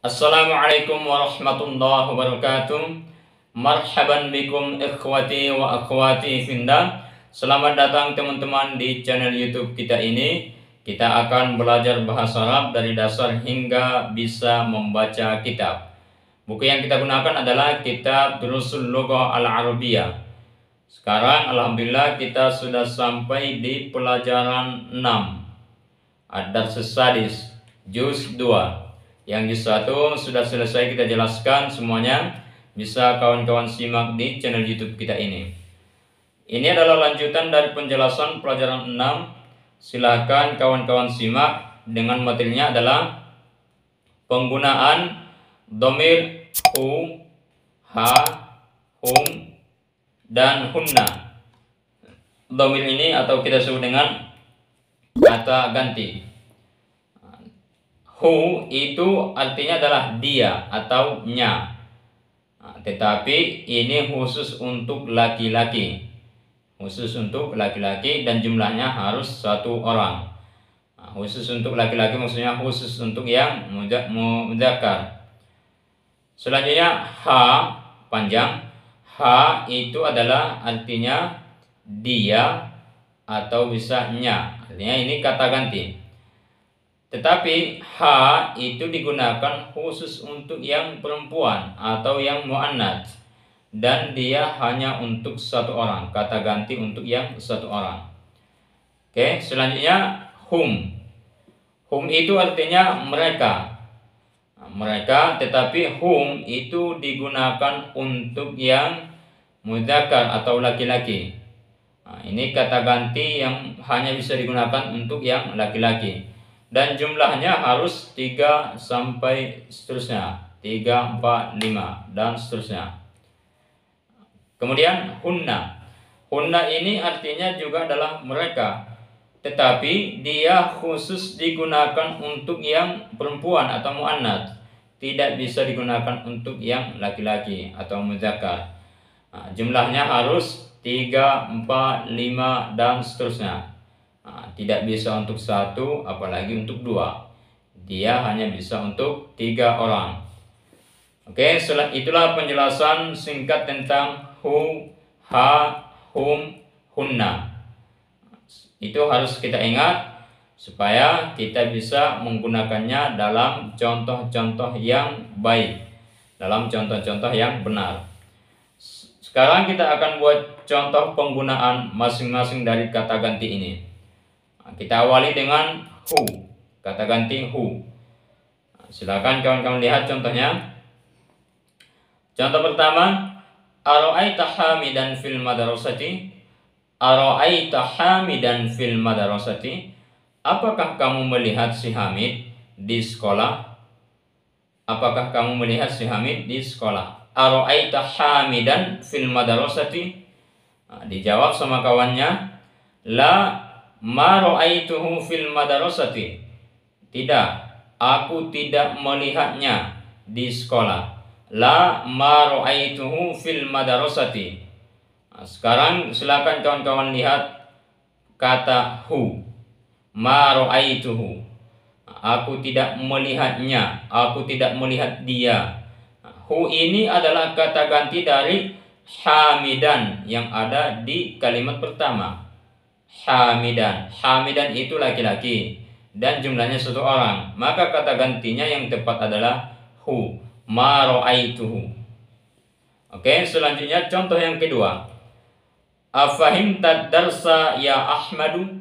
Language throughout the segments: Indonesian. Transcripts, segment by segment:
Assalamualaikum warahmatullahi wabarakatuh. Marhaban bikum ikhwati wa akhwati fillah. Selamat datang teman-teman di channel YouTube kita ini. Kita akan belajar bahasa Arab dari dasar hingga bisa membaca kitab. Buku yang kita gunakan adalah kitab Durusul Lughah Al-Arabiyah. Sekarang alhamdulillah kita sudah sampai di pelajaran 6. Ad-Darsus Sadis, juz 2. Yang di satu sudah selesai kita jelaskan semuanya. Bisa kawan-kawan simak di channel YouTube kita ini. Ini adalah lanjutan dari penjelasan pelajaran 6. Silakan kawan-kawan simak. Dengan materinya adalah penggunaan dhamir hu, ha, hum, dan hunna. Dhamir ini atau kita sebut dengan kata ganti. Hu itu artinya adalah dia atau nya. Tetapi ini khusus untuk laki-laki. Khusus untuk laki-laki dan jumlahnya harus 1 orang. Khusus untuk laki-laki maksudnya khusus untuk yang mudzakkar. Selanjutnya ha, panjang. Ha itu adalah artinya dia atau bisa nya. Artinya ini kata ganti. Tetapi ha itu digunakan khusus untuk yang perempuan atau yang muannats, dan dia hanya untuk 1 orang, kata ganti untuk yang 1 orang. Oke, selanjutnya hum. Hum itu artinya mereka. Mereka, tetapi hum itu digunakan untuk yang mudzakkar atau laki-laki. Ini kata ganti yang hanya bisa digunakan untuk yang laki-laki. Dan jumlahnya harus 3 sampai seterusnya, 3, 4, 5 dan seterusnya. Kemudian hunna. Hunna ini artinya juga adalah mereka, tetapi dia khusus digunakan untuk yang perempuan atau muannats, tidak bisa digunakan untuk yang laki-laki atau mudzakkar. Jumlahnya harus 3, 4, 5 dan seterusnya. Tidak bisa untuk 1, apalagi untuk 2. Dia hanya bisa untuk 3 orang. Oke, itulah penjelasan singkat tentang hu, ha, hum, hunna. Itu harus kita ingat supaya kita bisa menggunakannya dalam contoh-contoh yang baik, dalam contoh-contoh yang benar. Sekarang kita akan buat contoh penggunaan masing-masing dari kata ganti ini. Kita awali dengan hu, kata ganti hu. Silakan kawan-kawan lihat contohnya. Contoh pertama, ara'aita hamidan fil madrasati. Ara'aita hamidan fil madrasati. Apakah kamu melihat si Hamid di sekolah? Apakah kamu melihat si Hamid di sekolah? Ara'aita hamidan fil madrasati. Dijawab sama kawannya, la ma ra'aituhu fil madrasati. Tidak, aku tidak melihatnya di sekolah. La ma ra'aituhu fil madrasati. Sekarang silakan kawan-kawan lihat kata hu. Ma ra'aituhu. Aku tidak melihatnya, aku tidak melihat dia. Hu ini adalah kata ganti dari hamidan yang ada di kalimat pertama. Hamidan. Hamidan itu laki-laki dan jumlahnya 1 orang. Maka kata gantinya yang tepat adalah hu, ma ra'aituhu. Oke, selanjutnya contoh yang kedua. Afahimta darsa ya Ahmadu?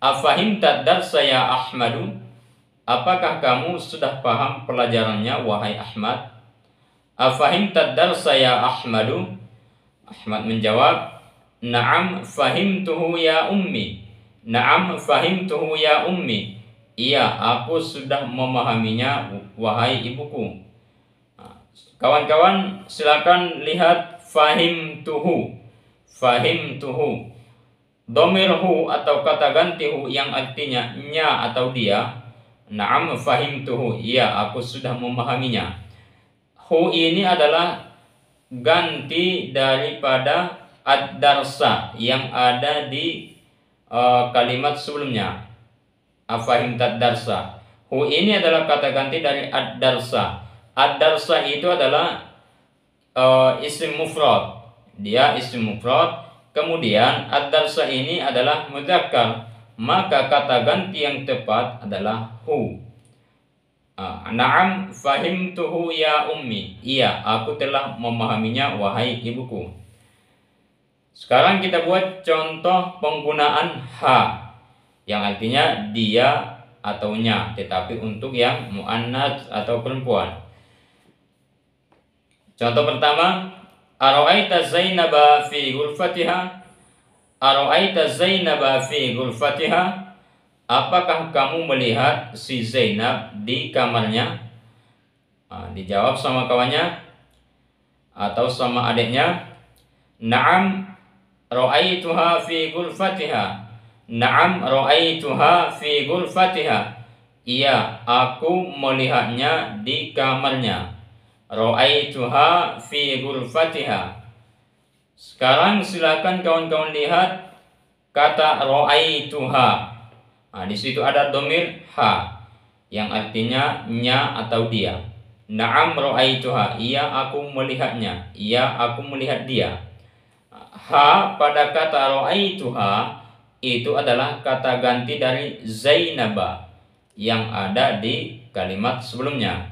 Afahimta darsa ya Ahmadu? Apakah kamu sudah paham pelajarannya wahai Ahmad? Afahimta darsa ya Ahmadu? Ahmad menjawab, na'am fahimtuhu ya ummi. Na'am fahimtuhu ya ummi. Iya, aku sudah memahaminya wahai ibuku. Kawan-kawan silakan lihat fahimtuhu. Fahimtuhu. Dhamir hu atau kata ganti hu yang artinya nya atau dia. Na'am fahimtuhu. Iya, aku sudah memahaminya. Hu ini adalah ganti daripada ad-darsa yang ada di kalimat sebelumnya. Afahimtat darsa. Hu ini adalah kata ganti dari ad-darsa. Ad-darsa itu adalah isim mufrad. Dia isim mufrad. Kemudian ad-darsa ini adalah mudzakkar. Maka kata ganti yang tepat adalah hu. Na'am fahimtuhu ya ummi. Iya, aku telah memahaminya wahai ibuku. Sekarang kita buat contoh penggunaan ha, yang artinya dia atau nya, tetapi untuk yang muannats atau perempuan. Contoh pertama, ara'aita Zainaba fi ghurfatiha? Ara'aita Zainaba fi ghurfatiha? Apakah kamu melihat si Zainab di kamarnya? Dijawab sama kawannya atau sama adiknya. Na'am ra'aituha fi ghurfatiha. Na'am ra'aituha fi ghurfatiha. Iya, aku melihatnya di kamarnya. Ra'aituha fi ghurfatiha. Sekarang silakan kawan-kawan lihat kata ra'aituha. Di situ ada domir ha yang artinya nya atau dia. Na'am ra'aituha. Iya, aku melihatnya. Iya, aku melihat dia. Ha pada kata ra'aituha itu adalah kata ganti dari Zainaba yang ada di kalimat sebelumnya.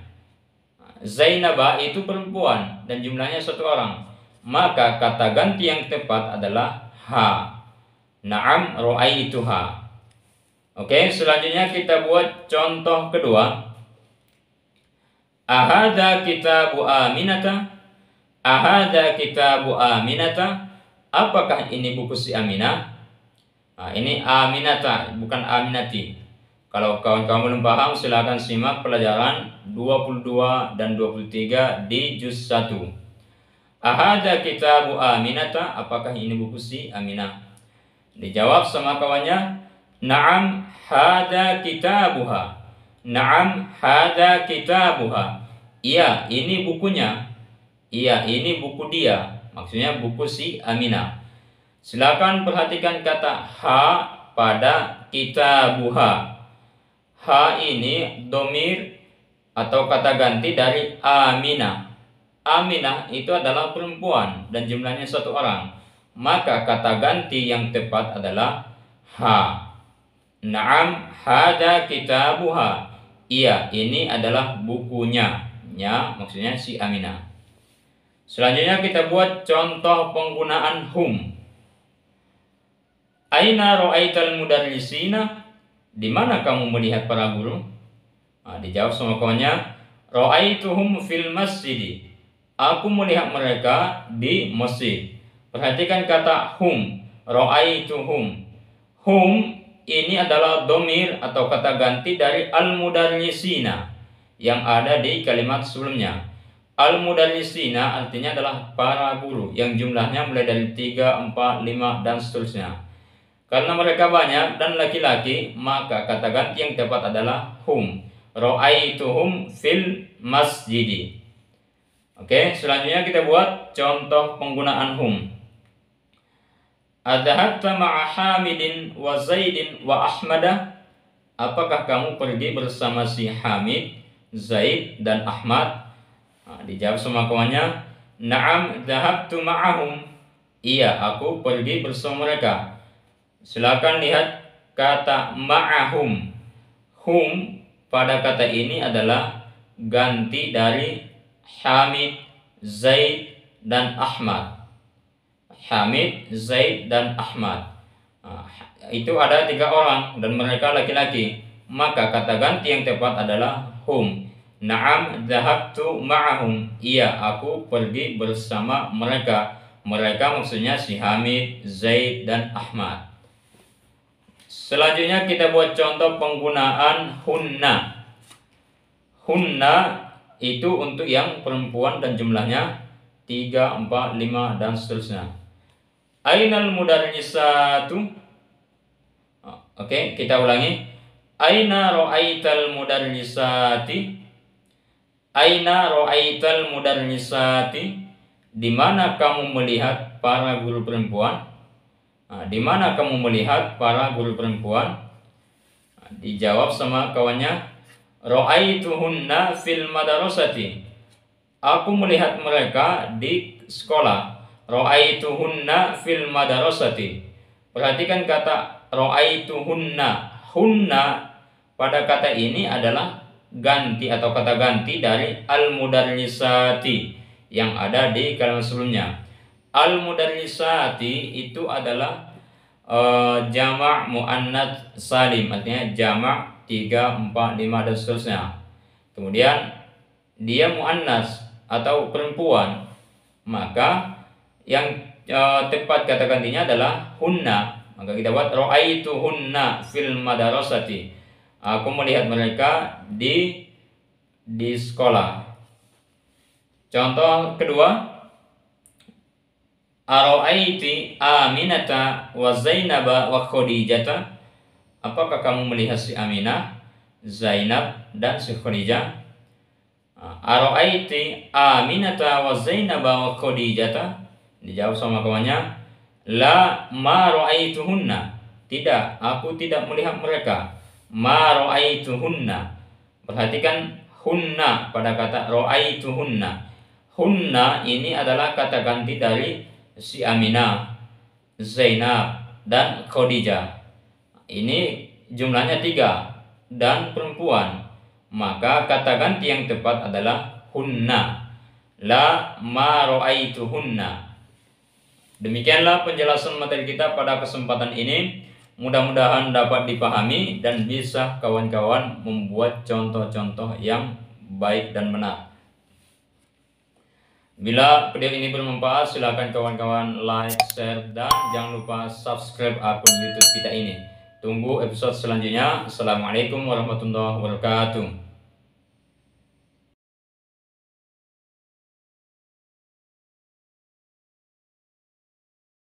Zainaba itu perempuan dan jumlahnya 1 orang. Maka kata ganti yang tepat adalah ha. Na'am ra'aituha. Oke, selanjutnya kita buat contoh kedua. Ahada kitabu Aminata? Ahada kitabu Aminata? Apakah ini buku si Aminah? Ini Aminata, bukan Aminati. Kalau kawan-kawan belum paham, silakan simak pelajaran 22 dan 23 di juz 1. Ahada kitabu Aminata? Apakah ini buku si Aminah? Dijawab sama kawannya, na'am hada kitabuha. Na'am hada kitabuha. Iya, ini bukunya. Iya, ini buku dia. Maksudnya buku si Aminah. Silakan perhatikan kata ha pada kitabuha. Ha ini domir atau kata ganti dari Aminah. Aminah itu adalah perempuan dan jumlahnya 1 orang. Maka kata ganti yang tepat adalah ha. Na'am hada kitabuha. Iya, ini adalah bukunya. Ya, maksudnya si Aminah. Selanjutnya kita buat contoh penggunaan hum. Aina ra'aital mudarrisina? Di mana kamu melihat para guru? Dijawab sama kawannya, ra'aituhum fil masjid. Aku melihat mereka di masjid. Perhatikan kata hum, ra'aituhum. Hum ini adalah domir atau kata ganti dari al-mudarrisina yang ada di kalimat sebelumnya. Al-mudarrisina artinya adalah para guru yang jumlahnya mulai dari 3, 4, 5 dan seterusnya. Karena mereka banyak dan laki-laki, maka kata ganti yang tepat adalah hum. Ra'aituhum fil masjidi. Oke, selanjutnya kita buat contoh penggunaan hum. Adhahabta ma'a Hamidin wa Zaidin wa Ahmada? Apakah kamu pergi bersama si Hamid, Zaid dan Ahmad? Dijawab sama kawannya, na'am dhahabtu ma'ahum. Iya, aku pergi bersama mereka. Silakan lihat kata ma'ahum. Hum pada kata ini adalah ganti dari Hamid, Zaid dan Ahmad. Hamid, Zaid dan Ahmad. Itu ada 3 orang dan mereka laki-laki. Maka kata ganti yang tepat adalah hum. Na'am dhahabtu ma'ahum. Iya, aku pergi bersama mereka. Mereka maksudnya si Hamid, Zaid dan Ahmad. Selanjutnya kita buat contoh penggunaan hunna. Hunna itu untuk yang perempuan dan jumlahnya 3, 4, 5 dan seterusnya. Ainal mudarrisatu? Oke, kita ulangi. Aina ra'aital mudarrisati? Aina ra'aital mudarrisati? Di mana kamu melihat para guru perempuan? Di mana kamu melihat para guru perempuan? Dijawab sama kawannya, ra'aituhunna fil madrasati. Aku melihat mereka di sekolah. Ra'aituhunna fil madrasati. Perhatikan kata ra'aituhunna. Hunna pada kata ini adalah ganti atau kata ganti dari al-mudarrisati yang ada di kalimat sebelumnya. Al-mudarrisati itu adalah jamak muannats salim, artinya jamak 3, 4, 5 dan seterusnya. Kemudian dia muannas atau perempuan, maka yang tepat kata gantinya adalah hunna. Maka kita buat ra'aituhunna fil madrasati. Aku melihat mereka di sekolah. Contoh kedua, ara'aiti Aminata wa Zainaba wa Khadijata. Apakah kamu melihat si Aminah, Zainab dan si Khadijah? Ara'aiti Aminata wa Zainaba wa Khadijata. Dijawab sama kawannya, la ma ra'aituhunna. Tidak, aku tidak melihat mereka. Ma ra'aituhunna. Perhatikan hunna pada kata ra'aituhunna. Hunna ini adalah kata ganti dari si Aminah, Zainab dan Khadijah. Ini jumlahnya 3 dan perempuan. Maka kata ganti yang tepat adalah hunna. La ma ra'aituhunna. Demikianlah penjelasan materi kita pada kesempatan ini. Mudah-mudahan dapat dipahami dan bisa kawan-kawan membuat contoh-contoh yang baik dan benar. Bila video ini bermanfaat, silakan kawan-kawan like, share, dan jangan lupa subscribe akun YouTube kita ini. Tunggu episode selanjutnya. Assalamualaikum warahmatullahi wabarakatuh.